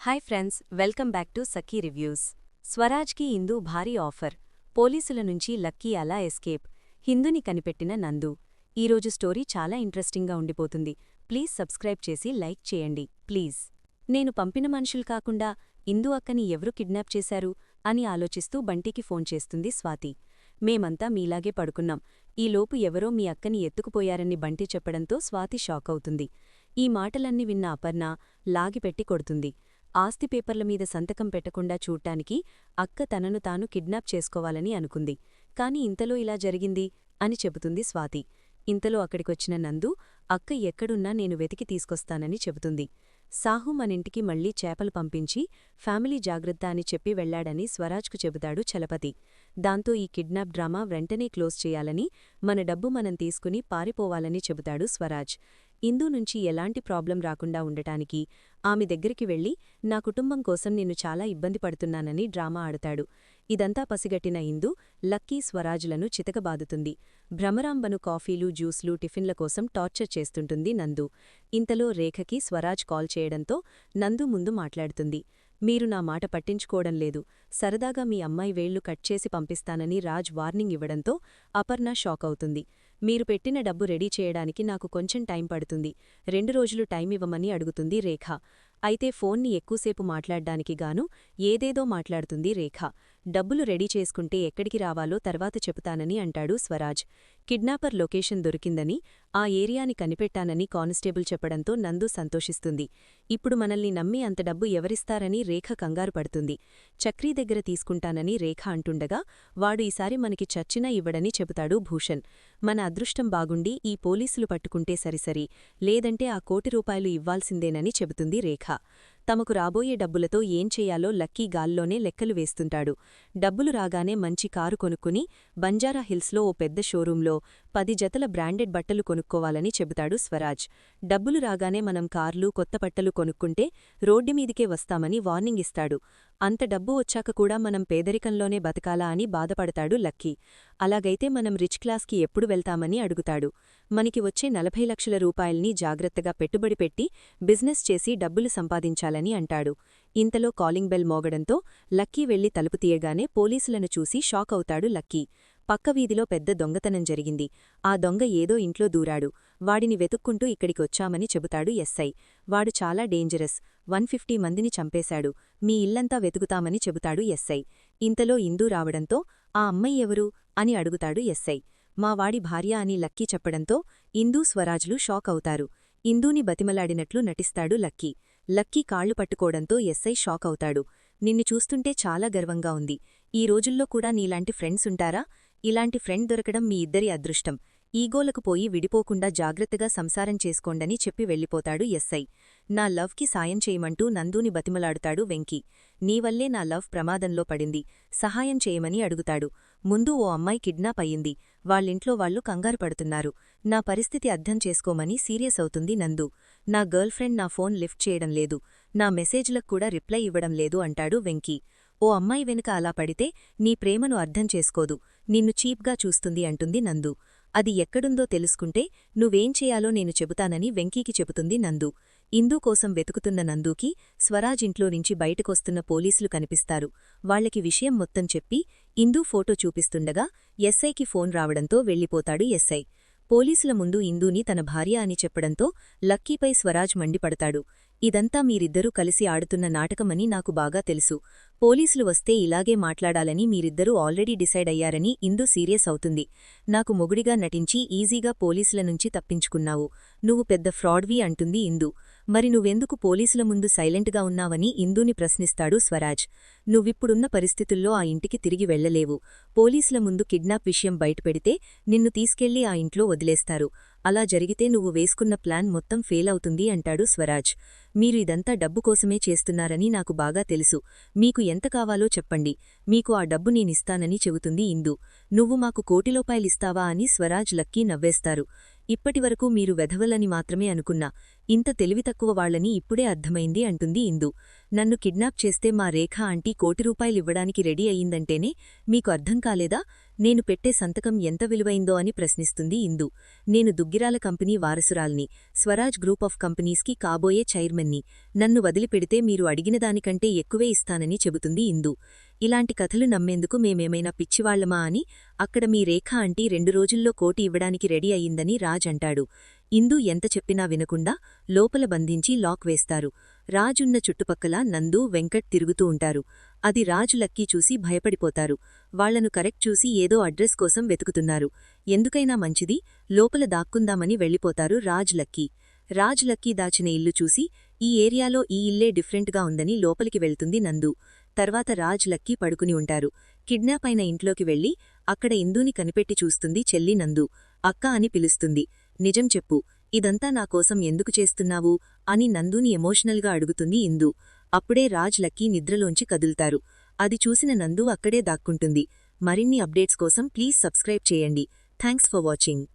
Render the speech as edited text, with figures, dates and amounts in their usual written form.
Hi friends, welcome back to Sakhi reviews. స్వరాజ్కి ఇందు భారీ offer. పోలీసుల నుంచి లక్కీ అలా ఎస్కేప్. హిందుని కనిపెట్టిన నందు. ఈరోజు స్టోరీ చాలా ఇంట్రెస్టింగ్గా ఉండిపోతుంది. ప్లీజ్ సబ్స్క్రైబ్ చేసి లైక్ చేయండి ప్లీజ్. నేను పంపిన మనుషులు కాకుండా ఇందు అక్కని ఎవరు కిడ్నాప్ చేశారు అని ఆలోచిస్తూ బంటికి ఫోన్ చేస్తుంది స్వాతి. మేమంతా మీలాగే పడుకున్నాం. ఈలోపు ఎవరో మీ అక్కని ఎత్తుకుపోయారని బంటి చెప్పడంతో స్వాతి షాకవుతుంది. ఈ మాటలన్నీ విన్న అపర్ణ లాగిపెట్టి కొడుతుంది. ఆస్తి పేపర్ల మీద సంతకం పెట్టకుండా చూడ్డానికి అక్క తనను తాను కిడ్నాప్ చేసుకోవాలని అనుకుంది. కాని ఇంతలో ఇలా జరిగింది అని చెబుతుంది స్వాతి. ఇంతలో అక్కడికొచ్చిన నందు అక్క ఎక్కడున్నా నేను వెతికి తీసుకొస్తానని చెబుతుంది. సాహు మనింటికి మళ్లీ చేపలు పంపించి ఫ్యామిలీ జాగ్రత్త అని చెప్పి వెళ్లాడని స్వరాజ్కు చెబుతాడు చలపతి. దాంతో ఈ కిడ్నాప్ డ్రామా వెంటనే క్లోజ్ చేయాలని, మన డబ్బు మనం తీసుకుని పారిపోవాలని చెబుతాడు స్వరాజ్. ఇందు నుంచి ఎలాంటి ప్రాబ్లం రాకుండా ఉండటానికి ఆమె దగ్గరికి వెళ్లి నా కుటుంబం కోసం నేను చాలా ఇబ్బంది పడుతున్నానని డ్రామా ఆడతాడు. ఇదంతా పసిగట్టిన ఇందు లక్కీ స్వరాజ్లను చితకబాదుతుంది. భ్రమరాంబను కాఫీలు జ్యూస్లు టిఫిన్ల కోసం టార్చర్ చేస్తుంటుంది నందు. ఇంతలో రేఖకి స్వరాజ్ కాల్ చేయడంతో నందు ముందు మాట్లాడుతుంది. మీరు నా మాట పట్టించుకోవడం లేదు, సరదాగా మీ అమ్మాయి వేళ్లు కట్ చేసి పంపిస్తానని రాజ్ వార్నింగ్ ఇవ్వడంతో అపర్ణ షాక్ అవుతుంది. మీరు పెట్టిన డబ్బు రెడీ చేయడానికి నాకు కొంచెం టైం పడుతుంది, 2 రోజులు టైం ఇవ్వమని అడుగుతుంది రేఖ. అయితే ఫోన్ని ఎక్కువసేపు మాట్లాడ్డానికి గాను ఏదేదో మాట్లాడుతుంది రేఖ. డబ్బులు రెడీ చేసుకుంటే ఎక్కడికి రావాలో తర్వాత చెబుతానని అంటాడు స్వరాజ్. కిడ్నాపర్ లొకేషన్ దొరికిందని, ఆ ఏరియాని కనిపెట్టానని కానిస్టేబుల్ చెప్పడంతో నందు సంతోషిస్తుంది. ఇప్పుడు మనల్ని నమ్మి అంత డబ్బు ఎవరిస్తారని రేఖ కంగారు పడుతుంది. చక్రీ దగ్గర తీసుకుంటానని రేఖ అంటుండగా వాడు ఈసారి మనకి చచ్చినా ఇవ్వడని చెబుతాడు భూషణ్. మన అదృష్టం బాగుండి ఈ పోలీసులు పట్టుకుంటే సరిసరి, లేదంటే ఆ ₹1,00,00,000 ఇవ్వాల్సిందేనని చెబుతుంది రేఖ. తమకు రాబోయే డబ్బులతో ఏం చెయ్యాలో లక్కీ గాల్లోనే లెక్కలు వేస్తుంటాడు. డబ్బులు రాగానే మంచి కారు కొనుక్కుని బంజారా హిల్స్లో ఓ పెద్ద షోరూంలో 10 జతల బ్రాండెడ్ బట్టలు కొనుక్కోవాలని చెబుతాడు స్వరాజ్. డబ్బులు రాగానే మనం కార్లు, కొత్త బట్టలు కొనుక్కుంటే రోడ్డుమీదికే వస్తామని వార్నింగ్ ఇస్తాడు. అంత డబ్బు వచ్చాక కూడా మనం పేదరికంలోనే బతకాలా అని బాధపడతాడు లక్కీ. అలాగైతే మనం రిచ్ క్లాస్కి ఎప్పుడు వెళ్తామని అడుగుతాడు. మనకి వచ్చే 40 లక్షల రూపాయల్ని జాగ్రత్తగా పెట్టుబడి పెట్టి బిజినెస్ చేసి డబ్బులు సంపాదించాలని అంటాడు. ఇంతలో కాలింగ్ బెల్ మోగడంతో లక్కీ వెళ్లి తలుపు తీయగానే పోలీసులను చూసి షాక్ అవుతాడు లక్కీ. పక్క వీధిలో పెద్ద దొంగతనం జరిగింది. ఆ దొంగ ఏదో ఇంట్లో దూరాడు. వాడిని వెతుక్కుంటూ ఇక్కడికొచ్చామని చెబుతాడు ఎస్ఐ. వాడు చాలా డేంజరస్, 150 మందిని చంపేశాడు. మీ ఇల్లంతా వెతుకుతామని చెబుతాడు ఎస్ఐ. ఇంతలో ఇందూ రావడంతో ఆ అమ్మాయి ఎవరు అని అడుగుతాడు ఎస్ఐ. మా వాడి భార్య అని లక్కీ చెప్పడంతో ఇందూ స్వరాజ్లు షాక్ అవుతారు. ఇందూని బతిమలాడినట్లు నటిస్తాడు లక్కీ. లక్కీ కాళ్లు పట్టుకోవడంతో ఎస్ఐ షాక్ అవుతాడు. నిన్ను చూస్తుంటే చాలా గర్వంగా ఉంది. ఈ రోజుల్లో కూడా నీలాంటి ఫ్రెండ్స్ ఉంటారా? ఇలాంటి ఫ్రెండ్ దొరకడం మీ ఇద్దరి అదృష్టం. ఈగోలకు పోయి విడిపోకుండా జాగ్రత్తగా సంసారం చేసుకోండని చెప్పి వెళ్ళిపోతాడు ఎస్ఐ. నా లవ్కి సాయం చేయమంటూ నందూని బతిమలాడుతాడు వెంకీ. నీవల్లే నా లవ్ ప్రమాదంలో పడింది, సహాయం చేయమని అడుగుతాడు. ముందు ఓ అమ్మాయి కిడ్నాప్ అయ్యింది, వాళ్ళింట్లో వాళ్లు కంగారు పడుతున్నారు. నా పరిస్థితి అర్థం చేసుకోమని సీరియస్ అవుతుంది నందు. నా గర్ల్ఫ్రెండ్ నా ఫోన్ లిఫ్ట్ చేయడం లేదు, నా మెసేజ్లకు కూడా రిప్లై ఇవ్వడం లేదు అంటాడు వెంకీ. ఓ అమ్మాయి వెనుక అలా పడితే నీ ప్రేమను అర్థం చేసుకోదు, నిన్ను చీప్గా చూస్తుంది అంటుంది నందు. అది ఎక్కడుందో తెలుసుకుంటే నువ్వేం చేయాలో నేను చెబుతానని వెంకీకి చెబుతుంది నందు. ఇందూ కోసం వెతుకుతున్న నందూకి స్వరాజ్ ఇంట్లో నుంచి బయటకొస్తున్న పోలీసులు కనిపిస్తారు. వాళ్లకి విషయం మొత్తం చెప్పి ఇందూ ఫోటో చూపిస్తుండగా ఎస్ఐకి ఫోన్ రావడంతో వెళ్లిపోతాడు ఎస్ఐ. పోలీసుల ముందు ఇందూని తన భార్య అని చెప్పడంతో లక్కీపై స్వరాజ్ మండిపడతాడు. ఇదంతా మీరిద్దరూ కలిసి ఆడుతున్న నాటకమని నాకు బాగా తెలుసు. పోలీసులు వస్తే ఇలాగే మాట్లాడాలని మీరిద్దరూ ఆల్రెడీ డిసైడ్ అయ్యారని ఇందూ సీరియస్ అవుతుంది. నాకు మొగుడిగా నటించి ఈజీగా పోలీసుల నుంచి తప్పించుకున్నావు. నువ్వు పెద్ద ఫ్రాడ్వి అంటుంది ఇందూ. మరి నువ్వెందుకు పోలీసుల ముందు సైలెంట్గా ఉన్నావని ఇందూని ప్రశ్నిస్తాడు స్వరాజ్. నువ్విప్పుడున్న పరిస్థితుల్లో ఆ ఇంటికి తిరిగి వెళ్లలేవు. పోలీసుల ముందు కిడ్నాప్ విషయం బయటపెడితే నిన్ను తీసుకెళ్లి ఆ ఇంట్లో వదిలేస్తారు. అలా జరిగితే నువ్వు వేసుకున్న ప్లాన్ మొత్తం ఫెయిల్ అవుతుంది అంటాడు స్వరాజ్. మీరు ఇదంతా డబ్బు కోసమే చేస్తున్నారని నాకు బాగా తెలుసు. మీకు ఎంత కావాలో చెప్పండి, మీకు ఆ డబ్బు నేనిస్తానని చెబుతుంది ఇందూ. నువ్వు మాకు ₹1,00,00,000 అని స్వరాజ్ లక్కీ నవ్వేస్తారు. ఇప్పటివరకు మీరు వెధవలని మాత్రమే అనుకున్నా, ఇంత తెలివితక్కువ వాళ్లని ఇప్పుడే అర్థమైంది అంటుంది ఇందూ. నన్ను కిడ్నాప్ చేస్తే మా రేఖ ఆంటీ ₹1,00,00,000 ఇవ్వడానికి రెడీ అయ్యిందంటేనే మీకు అర్థం కాలేదా? నేను పెట్టే సంతకం ఎంత విలువైందో అని ప్రశ్నిస్తుంది ఇందు. నేను దుగ్గిరాల కంపెనీ వారసురాల్ని, స్వరాజ్ గ్రూప్ ఆఫ్ కంపెనీస్కి కాబోయే చైర్మన్ని. నన్ను వదిలిపెడితే మీరు అడిగిన దానికంటే ఎక్కువే ఇస్తానని చెబుతుంది ఇందు. ఇలాంటి కథలు నమ్మేందుకు మేమేమైనా పిచ్చివాళ్లమా అని. అక్కడ మీ రేఖ ఆంటీ 2 రోజుల్లో కోటి ఇవ్వడానికి రెడీ అయ్యిందని రాజ్ అంటాడు. ఇందు ఎంత చెప్పినా వినకుండా లోపల బంధించి లాక్ వేస్తారు. రాజున్న చుట్టుపక్కల నందు, వెంకట్ తిరుగుతూ ఉంటారు. అది రాజు లక్కీ చూసి భయపడిపోతారు. వాళ్లను కరెక్ట్ చూసి ఏదో అడ్రస్ కోసం వెతుకుతున్నారు. ఎందుకైనా మంచిది, లోపల దాక్కుందామని వెళ్ళిపోతారు రాజ్ లక్కీ దాచిన ఇల్లు చూసి ఈ ఏరియాలో ఈ ఇల్లే డిఫరెంట్గా ఉందని లోపలికి వెళ్తుంది నందు. తర్వాత రాజ్ లక్కీ పడుకుని ఉంటారు. కిడ్నాప్ అయిన ఇంట్లోకి వెళ్లి అక్కడ ఇందూని కనిపెట్టి చూస్తుంది చెల్లి నందు. అక్క అని పిలుస్తుంది. నిజం చెప్పు, ఇదంతా నాకోసం ఎందుకు చేస్తున్నావు అని నందూని ఎమోషనల్గా అడుగుతుంది ఇందు. అప్పుడే రాజ్ లక్కీ నిద్రలోంచి కదుల్తారు. అది చూసిన నందు అక్కడే దాక్కుంటుంది. మరిన్ని అప్డేట్స్ కోసం ప్లీజ్ సబ్స్క్రైబ్ చేయండి. Thanks for watching.